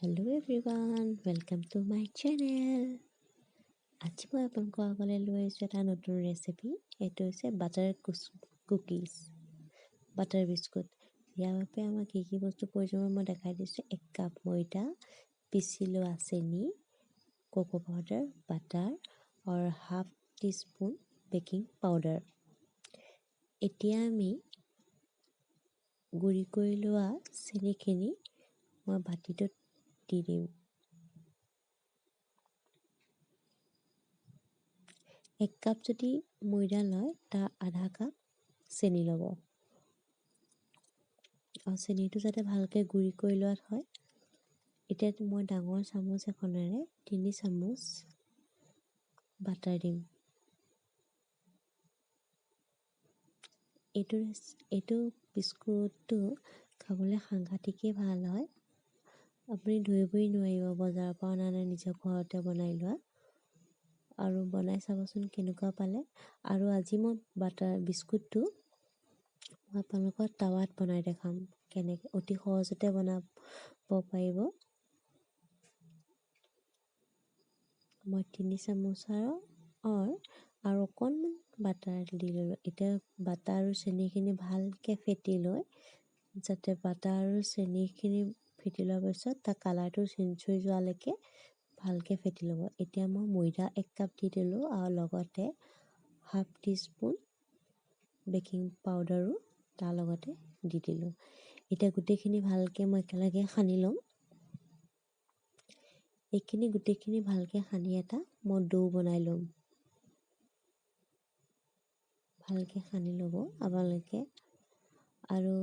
Hello everyone, welcome to my channel. আজি মই আপোনালোকৰ আগলৈ লৈ আহিছোঁ এটা নতুন ৰেচিপি। এইটো হৈছে বাটাৰ কুকিজ, বাটাৰ বিস্কুট। ইয়াৰ বাবে আমাক কি কি বস্তু প্ৰয়োজন মই দেখাই দিছোঁ। 1 কাপ ময়দা, পিচি লোৱা চেনি, কোকো পাউডাৰ, বাটাৰ আৰু হাফ টিস্পুন বেকিং পাউডাৰ। এতিয়া আমি গুড়ি কৰি লোৱা চেনিখিনি মই বাতিটোত দি দিম। 1 কাপ যদি ময়দা লয় তাৰ আধা কাপ চেনি ল'ব আৰু চেনিটো যাতে ভালকৈ গুড়ি কৰি লোৱাত হয়। এতিয়া মই ডাঙৰ চামুচ এখনেৰে 3 চামুচ বাটাৰ দিম। এইটো বিস্কুটটো খাবলৈ সাংঘাতিকেই ভাল হয়। আপুনি ধৰিবই নোৱাৰিব বজাৰৰ পৰা অনা নে নিজৰ ঘৰতে বনাই লোৱা। আৰু বনাই চাবচোন কেনেকুৱা পালে। আৰু আজি মই বাটাৰ বিস্কুটটো মই আপোনালোকৰ টাৱাত বনাই দেখাম কেনেকৈ অতি সহজতে বনাব পাৰিব। মই 3 চামুচৰ আৰু অকণমান বাটাৰ দি ল'লোঁ। এতিয়া বাটাৰ আৰু চেনিখিনি ভালকৈ ফেটি লৈ যাতে বাটাৰ আৰু চেনিখিনি ফেটি লোৱাৰ পিছত তাৰ কালাৰটো চেঞ্জ হৈ যোৱালৈকে ভালকৈ ফেটি ল'ব। এতিয়া মই ময়দা 1 কাপ দি দিলোঁ আৰু লগতে হাফ টিস্পুন বেকিং পাউডাৰো তাৰ লগতে দি দিলোঁ। এতিয়া গোটেইখিনি ভালকৈ মই একেলগে সানি ল'ম। এইখিনি গোটেইখিনি ভালকৈ সানি এটা মই ডো বনাই ল'ম। ভালকৈ সানি ল'ব আপোনালোকে। আৰু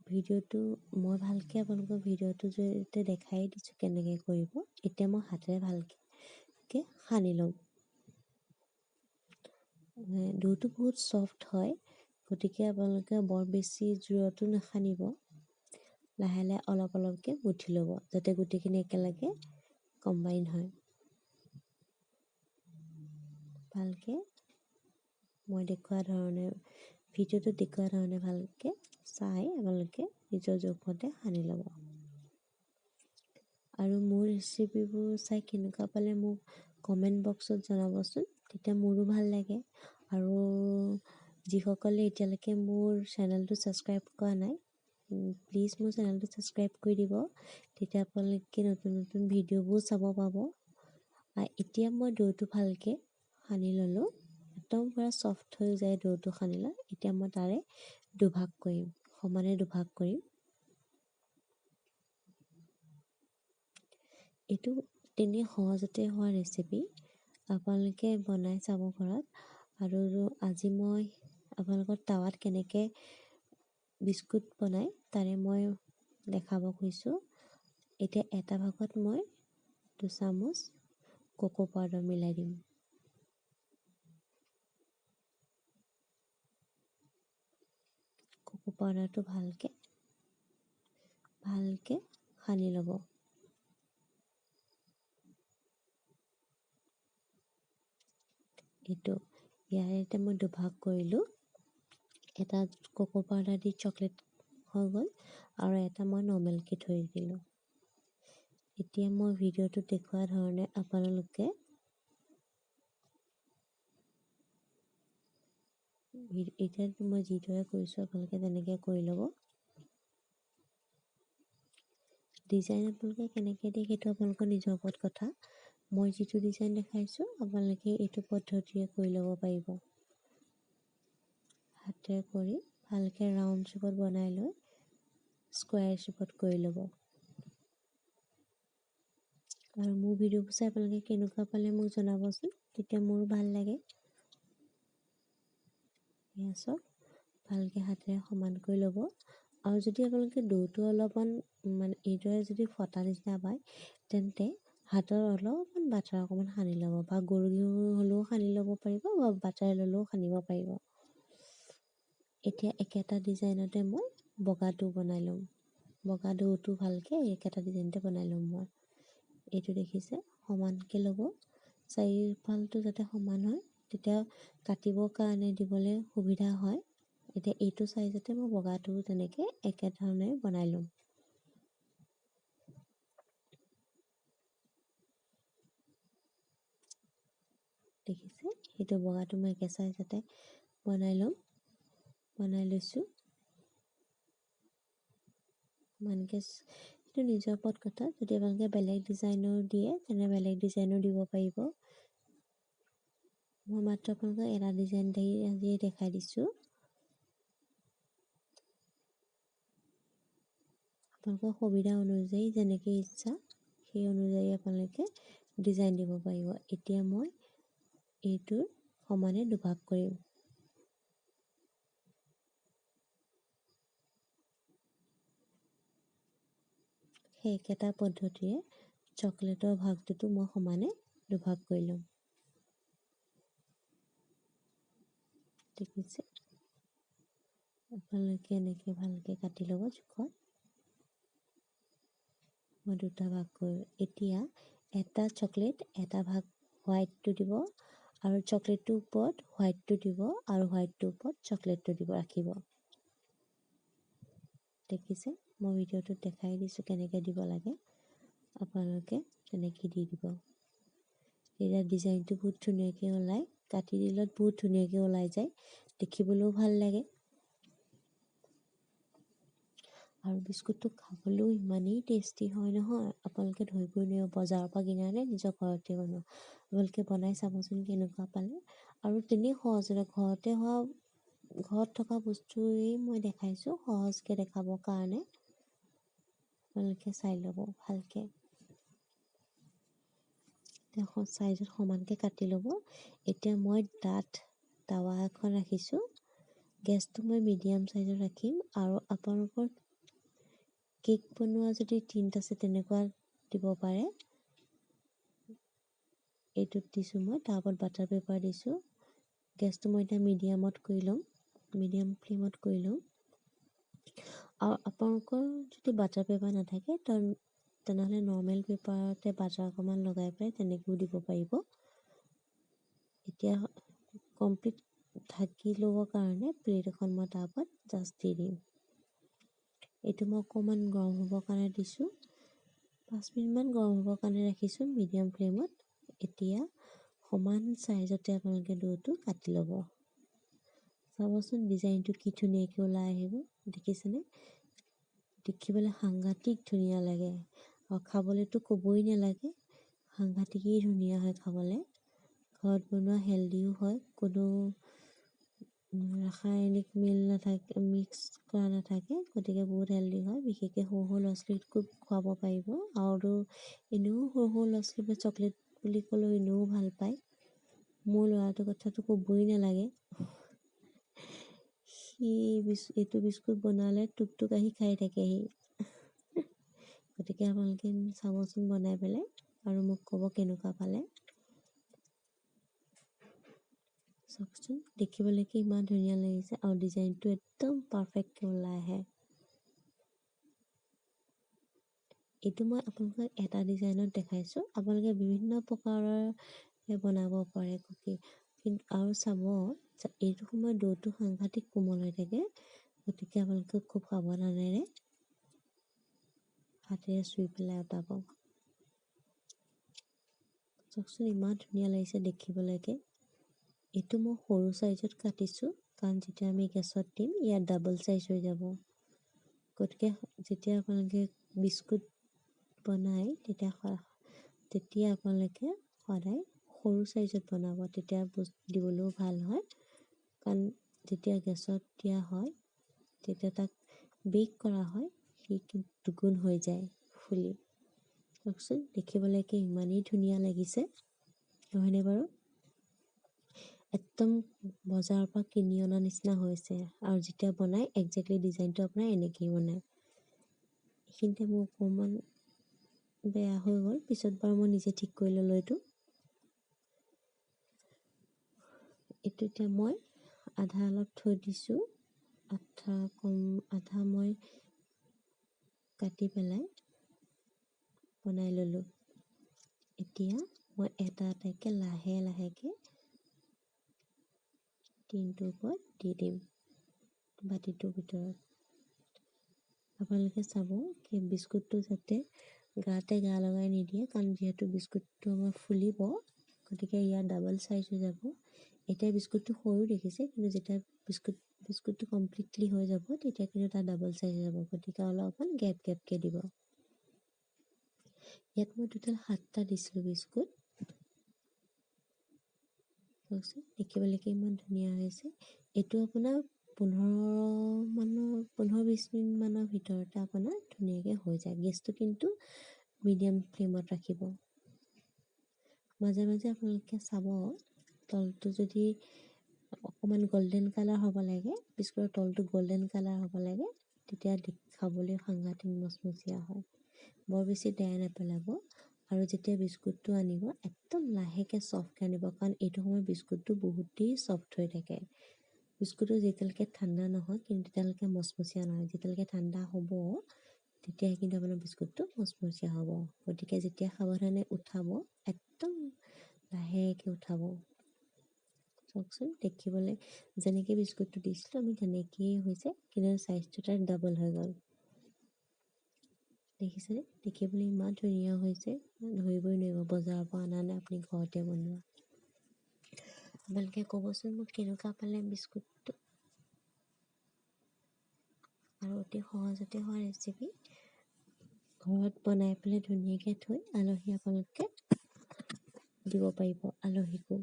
ভিডিঅ'টো মই ভালকৈ আপোনালোকৰ ভিডিঅ'টো জৰিয়তে দেখাই দিছোঁ কেনেকৈ কৰিব। এতিয়া মই হাতেৰে ভালকৈ সানি ল'ম। ডোটো বহুত ছফ্ট হয়, গতিকে আপোনালোকে বৰ বেছি জোৰতো নাসানিব। লাহে লাহে অলপ অলপকৈ মুঠি ল'ব যাতে গোটেইখিনি একেলগে কম্বাইন হয়। ভালকৈ মই দেখুওৱা ধৰণে ভিডিঅ'টোত দেখুওৱা ধৰণে ভালকৈ চাই আপোনালোকে নিজৰ জোখমতে সানি ল'ব। আৰু মোৰ ৰেচিপিবোৰ চাই কেনেকুৱা পালে মোক কমেণ্ট বক্সত জনাবচোন, তেতিয়া মোৰো ভাল লাগে। আৰু যিসকলে এতিয়ালৈকে মোৰ চেনেলটো ছাবস্ক্ৰাইব কৰা নাই, প্লিজ মোৰ চেনেলটো ছাবস্ক্ৰাইব কৰি দিব। তেতিয়া আপোনালোকে নতুন নতুন ভিডিঅ'বোৰ চাব পাব। এতিয়া মই ডোটো ভালকৈ সানি ল'লোঁ। একদম পূৰা ছফ্ট হৈ যায় ডোটো সানি লৈ। এতিয়া মই তাৰে দুভাগ কৰিম, সমানে দুভাগ কৰিম। এইটো তেনেই সহজতে হোৱা ৰেচিপি, আপোনালোকে বনাই চাব ঘৰত। আৰু আজি মই আপোনালোকৰ টাৱাত কেনেকৈ বিস্কুট বনাই তাৰে মই দেখাব খুজিছোঁ। এতিয়া এটা ভাগত মই 2 চামুচ কোকো পাউডাৰ মিলাই দিম। কোকো পাউডাৰটো ভালকৈ সানি ল'ব। ইয়াৰে মই দুভাগ কৰিলোঁ। এটা কোকো পাউডাৰ দি চকলেট হৈ গ'ল আৰু এটা মই নৰ্মেলকৈ থৈ দিলোঁ। এতিয়া মই ভিডিঅ'টোত দেখুওৱা ধৰণে আপোনালোকে এতিয়া মই যিদৰে কৰিছোঁ আপোনালোকে তেনেকৈ কৰি ল'ব। ডিজাইন আপোনালোকে কেনেকৈ দিয়ে সেইটো আপোনালোকৰ নিজৰ ওপৰত কথা। মই যিটো ডিজাইন দেখাইছোঁ আপোনালোকে এইটো পদ্ধতিৰে কৰি ল'ব পাৰিব। হাতেৰে কৰি ভালকৈ ৰাউণ্ড শ্বেপত বনাই লৈ স্কুৱাৰ শ্বেপত কৰি ল'ব। আৰু মোৰ ভিডিঅ'বোৰ চাই আপোনালোকে কেনেকুৱা পালে মোক জনাবচোন, তেতিয়া মোৰো ভাল লাগে। এয়া চাওক, ভালকৈ হাতেৰে সমান কৰি ল'ব। আৰু যদি আপোনালোকে ডোটো অলপমান এইদৰে যদি ফটা নিচিনা পায়, তেন্তে হাতৰ অলপমান বাটাৰ অকণমান সানি ল'ব, বা গৰু ঘিউ হ'লেও সানি ল'ব পাৰিব, বা বাটাৰ ল'লেও সানিব পাৰিব। এতিয়া একেটা ডিজাইনতে মই বগা ডো বনাই ল'ম। বগা ডোটো ভালকৈ একেটা ডিজাইনতে বনাই ল'ম মই। এইটো দেখিছে, সমানকৈ ল'ব, চাৰিওফালটো যাতে সমান হয়, তেতিয়া কাটিবৰ কাৰণে দিবলৈ সুবিধা হয়। এতিয়া এইটো চাইজতে মই বগাটো তেনেকৈ একেধৰণে বনাই ল'ম। দেখিছে সেইটো বগাটো মই একে চাইজতে বনাই লৈছোঁ মানকে সেইটো নিজৰ ওপৰত কথা যদি আপোনালোকে বেলেগ ডিজাইনৰ দিয়ে তেনে বেলেগ ডিজাইনো দিব পাৰিব মই মাত্ৰ আপোনালোকক এটা ডিজাইন আজি দেখাই দিছোঁ আপোনালোকৰ সুবিধা অনুযায়ী যেনেকৈ ইচ্ছা সেই অনুযায়ী আপোনালোকে ডিজাইন দিব পাৰিব এতিয়া মই এইটোৰ সমানে দুভাগ কৰিম সেই একেটা পদ্ধতিৰে চকলেটৰ ভাগটোতো মই সমানে দুভাগ কৰি ল'ম দেখিছে আপোনালোকে এনেকৈ ভালকৈ কাটি ল'ব জোখত মই দুটা ভাগ কৰোঁ এতিয়া এটা চকলেট এটা ভাগ হোৱাইটটো দিব আৰু চকলেটটোৰ ওপৰত হোৱাইটটো দিব আৰু হোৱাইটটোৰ ওপৰত চকলেটটো দিব ৰাখিব দেখিছে মই ভিডিঅ'টোত দেখাই দিছোঁ কেনেকৈ দিব লাগে আপোনালোকে তেনেকৈ দি দিব এতিয়া ডিজাইনটো বহুত ধুনীয়াকৈ ওলায় কাটি দিলত বহুত ধুনীয়াকৈ ওলাই যায় দেখিবলৈও ভাল লাগে আৰু বিস্কুটটো খাবলৈও ইমানেই টেষ্টি হয় নহয় আপোনালোকে ধৰিবই নোৱাৰিব বজাৰৰ পৰা কিনা নে নিজৰ ঘৰতে বনোৱা আপোনালোকে বনাই চাবচোন কেনেকুৱা পালে আৰু তেনেই সহজতে ঘৰত থকা বস্তুৱেই মই দেখাইছোঁ সহজকৈ দেখাবৰ কাৰণে আপোনালোকে চাই ল'ব ভালকৈ চাইজত সমানকৈ কাটি ল'ব এতিয়া মই ডাঠ টাৱা এখন ৰাখিছোঁ গেছটো মই মিডিয়াম চাইজত ৰাখিম আৰু আপোনালোকৰ কেক বনোৱা যদি টিন আছে তেনেকুৱা দিব পাৰে এইটোত দিছোঁ মই তাৰ ওপৰত বাটাৰ পেপাৰ দিছোঁ গেছটো মই এতিয়া মিডিয়াম ফ্লেমত কৰি ল'ম আৰু আপোনালোকৰ যদি বাটাৰ পেপাৰ নাথাকে তেনেহ'লে নৰ্মেল পেপাৰতে বাটাৰ অকণমান লগাই পেলাই তেনেকৈও দিব পাৰিব এতিয়া কমপ্লিট ঢাকি ল'বৰ কাৰণে প্লেট এখন মই তাৰ ওপৰত জাষ্ট দি দিম এইটো মই অকণমান গৰম হ'বৰ কাৰণে দিছোঁ 5 মিনিটমান গৰম হ'বৰ কাৰণে ৰাখিছোঁ মিডিয়াম ফ্লেমত এতিয়া সমান চাইজতে আপোনালোকে ডোটো কাটি ল'ব চাবচোন ডিজাইনটো কি ধুনীয়াকৈ ওলাই আহিব দেখিছেনে দেখিবলৈ সাংঘাতিক ধুনীয়া লাগে আৰু খাবলৈতো ক'বই নালাগে সাংঘাতিকেই ধুনীয়া হয় খাবলৈ ঘৰত বনোৱা হেল্ডিও হয় কোনো ৰাসায়নিক মিক্স কৰা নাথাকে গতিকে বহুত হেল্ডি হয় বিশেষকৈ সৰু ল'ৰা ছোৱালীক খুব খুৱাব পাৰিব আৰু এনেও সৰু ল'ৰা ছোৱালীবোৰে চকলেট বুলি ক'লেও এনেও ভাল পায় মোৰ ল'ৰাটোৰ কথাটো ক'বই নালাগে সি এইটো বিস্কুট বনালে টুক আহি খাই থাকেহি গতিকে আপোনালোকে চাবচোন বনাই পেলাই আৰু মোক ক'ব কেনেকুৱা পালে চাওকচোন দেখিবলৈকে ইমান ধুনীয়া লাগিছে আৰু ডিজাইনটো একদম পাৰফেক্টকৈ ওলাই আহে এইটো মই আপোনালোকক এটা ডিজাইনত দেখাইছোঁ আপোনালোকে বিভিন্ন প্ৰকাৰৰ বনাব পাৰে কুকি কিন্তু আৰু চাব এইটো সময়ত ডোটো সাংঘাতিক কোমল হৈ থাকে গতিকে আপোনালোকে খুব সাৱধানেৰে হাতেৰে চুই পেলাই অঁতাব চাওকচোন ইমান ধুনীয়া লাগিছে দেখিবলৈকে এইটো মই সৰু চাইজত কাটিছোঁ কাৰণ যেতিয়া আমি গেছত দিম ইয়াত ডাবল চাইজ হৈ যাব গতিকে যেতিয়া আপোনালোকে বিস্কুট বনাই তেতিয়া আপোনালোকে সদায় সৰু চাইজত বনাব তেতিয়া দিবলৈও ভাল হয় কাৰণ যেতিয়া গেছত দিয়া হয় তেতিয়া তাক বেক কৰা হয় সি দুগুণ হৈ যায় ফুলি চাওকচোন দেখিবলৈকে ইমানেই ধুনীয়া লাগিছে নহয়নে বাৰু একদম বজাৰৰ পৰা কিনি অনা নিচিনা হৈছে আৰু যেতিয়া বনাই একজেক্টলি ডিজাইনটো আপোনাৰ এনেকৈয়ে বনায় এইখিনিতে মোৰ অকণমান বেয়া হৈ গ'ল পিছত বাৰু মই নিজে ঠিক কৰি ল'লোঁ এইটো এতিয়া মই আধা অলপ থৈ দিছোঁ আধা মই কাটি পেলাই বনাই ল'লোঁ এতিয়া মই এটা এটাকৈ লাহেকৈ টিনটোৰ ওপৰত দি দিম বাতিটোৰ ভিতৰত আপোনালোকে চাব কি বিস্কুটটো যাতে গাতে গা লগাই নিদিয়ে কাৰণ যিহেতু বিস্কুটটো আমাৰ ফুলিব গতিকে ইয়াৰ ডাবল চাইজ হৈ যাব। এতিয়া বিস্কুটটো সৰু দেখিছে, কিন্তু যেতিয়া বিস্কুটটো কমপ্লিটলি হৈ যাব তেতিয়া কিন্তু তাৰ ডাবল চাইজ হৈ যাব। গতিকে অলপমান গেপকৈ দিব। ইয়াত মই টোটেল 7টা দিছিলোঁ বিস্কুট। চাওকচোন দেখিবলৈ কিমান ধুনীয়া হৈছে। এইটো আপোনাৰ 15-20 মিনিটমানৰ ভিতৰতে আপোনাৰ ধুনীয়াকৈ হৈ যায়। গেছটো কিন্তু মিডিয়াম ফ্লেমত ৰাখিব। মাজে মাজে আপোনালোকে চাব, তলটো যদি অকণমান গল্ডেন কালাৰ হ'ব লাগে, বিস্কুটৰ তলটো গল্ডেন কালাৰ হ'ব লাগে, তেতিয়া খাবলৈ সাংঘাতিক মচমচীয়া হয়। বৰ বেছি দেৰাই নেপেলাব। আৰু যেতিয়া বিস্কুটটো আনিব একদম লাহেকৈ চফ্টকৈ আনিব, কাৰণ এইটো সময়ত বিস্কুটটো বহুতেই চফ্ট হৈ থাকে। বিস্কুটটো যেতিয়ালৈকে ঠাণ্ডা নহয় কিন্তু তেতিয়ালৈকে মচমচীয়া নহয়। যেতিয়ালৈকে ঠাণ্ডা হ'ব তেতিয়াহে কিন্তু আপোনাৰ বিস্কুটটো মচমচীয়া হ'ব। গতিকে যেতিয়া সাৱধানে উঠাব একদম লাহেকৈ উঠাব। চাওকচোন দেখিবলৈ যেনেকৈ বিস্কুটটো দিছিলোঁ আমি তেনেকেই হৈছে, কিন্তু চাইজটো তাৰ ডাবল হৈ গ'ল। দেখিছেনে? দেখিবলৈ ইমান ধুনীয়া হৈছে, ধৰিবই নোৱাৰিব বজাৰৰ পৰা অনা নে আপুনি ঘৰতে বনোৱা। আপোনালোকে ক'বচোন মোক কেনেকুৱা পালে বিস্কুটটো। আৰু অতি সহজতে হোৱা ৰেচিপি, ঘৰত বনাই পেলাই ধুনীয়াকৈ থৈ আলহী আপোনালোকে দিব পাৰিব, আলহীকো।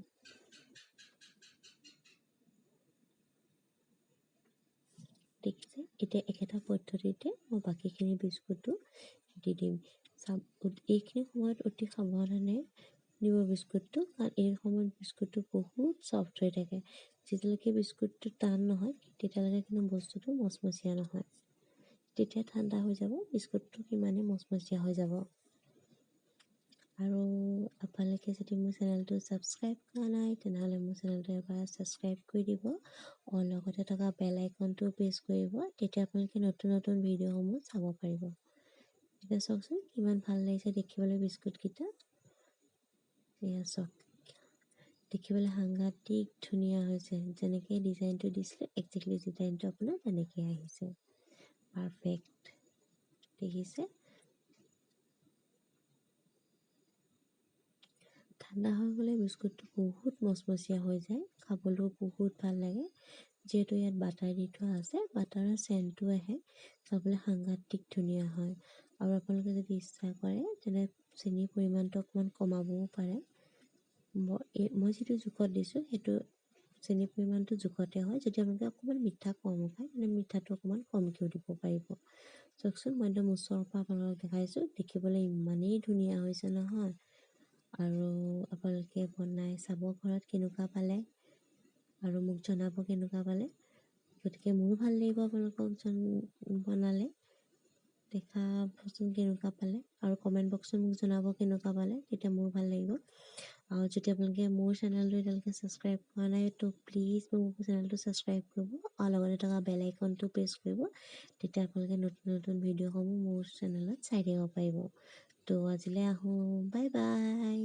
দেখিছে? এতিয়া একেটা পদ্ধতিতে মই বাকীখিনি বিস্কুটো দি দিম। এইখিনি সময়ত অতি সাৱধানে দিব বিস্কুটটো, কাৰণ এই সময়ত বিস্কুটটো বহুত চফ্ট হৈ থাকে। যেতিয়ালৈকে বিস্কুটটো টান নহয় তেতিয়ালৈকে কিন্তু বস্তুটো মচমচীয়া নহয়। তেতিয়া ঠাণ্ডা হৈ যাব, বিস্কুটটো সিমানে মচমচীয়া হৈ যাব। আৰু আপোনালোকে যদি মোৰ চেনেলটো ছাবস্ক্ৰাইব কৰা নাই তেনেহ'লে মোৰ চেনেলটো এবাৰ ছাবস্ক্ৰাইব কৰি দিব, আৰু লগতে থকা বেল আইকনটো প্ৰেছ কৰিব। তেতিয়া আপোনালোকে নতুন নতুন ভিডিঅ'সমূহ চাব পাৰিব। এতিয়া চাওকচোন কিমান ভাল লাগিছে দেখিবলৈ বিস্কুটকেইটা। এয়া চাওক, দেখিবলৈ সাংঘাতিক ধুনীয়া হৈছে। যেনেকৈ ডিজাইনটো দিছিলে একজেক্টলি ডিজাইনটো আপোনাৰ তেনেকৈ আহিছে, পাৰফেক্ট। দেখিছে? ঠাণ্ডা হৈ গ'লে বিস্কুটটো বহুত মচমচীয়া হৈ যায়, খাবলৈও বহুত ভাল লাগে। যিহেতু ইয়াত বাটাৰ দি থোৱা আছে, বাটাৰৰ চেণ্টটো আহে, খাবলৈ সাংঘাতিক ধুনীয়া হয়। আৰু আপোনালোকে যদি ইচ্ছা কৰে তেনে চেনিৰ পৰিমাণটো অকণমান কমাবও পাৰে। মই যিটো জোখত দিছোঁ সেইটো চেনিৰ পৰিমাণটো জোখতে হয়। যদি আপোনালোকে অকণমান মিঠা কম খায় তেনে মিঠাটো অকণমান কমকৈও দিব পাৰিব। চাওকচোন মই একদম ওচৰৰ পৰা আপোনালোকক দেখাইছোঁ, দেখিবলৈ ইমানেই ধুনীয়া হৈছে নহয়। আৰু আপোনালোকে বনাই চাব ঘৰত কেনেকুৱা পালে, আৰু মোক জনাব কেনেকুৱা পালে। গতিকে মোৰো ভাল লাগিব আপোনালোকক বনালে। দেখাবচোন কেনেকুৱা পালে, আৰু কমেণ্ট বক্সত মোক জনাব কেনেকুৱা পালে, তেতিয়া মোৰো ভাল লাগিব। আৰু যদি আপোনালোকে মোৰ চেনেলটো এতিয়ালৈকে ছাবস্ক্ৰাইব কৰা নাই তো প্লিজ মোৰ চেনেলটো ছাবস্ক্ৰাইব কৰিব, আৰু লগতে থকা বেল আইকনটো প্ৰেছ কৰিব। তেতিয়া আপোনালোকে নতুন নতুন ভিডিঅ'সমূহ মোৰ চেনেলত চাই থাকিব পাৰিব। তো আজিলৈ আহোঁ, বাই বাই।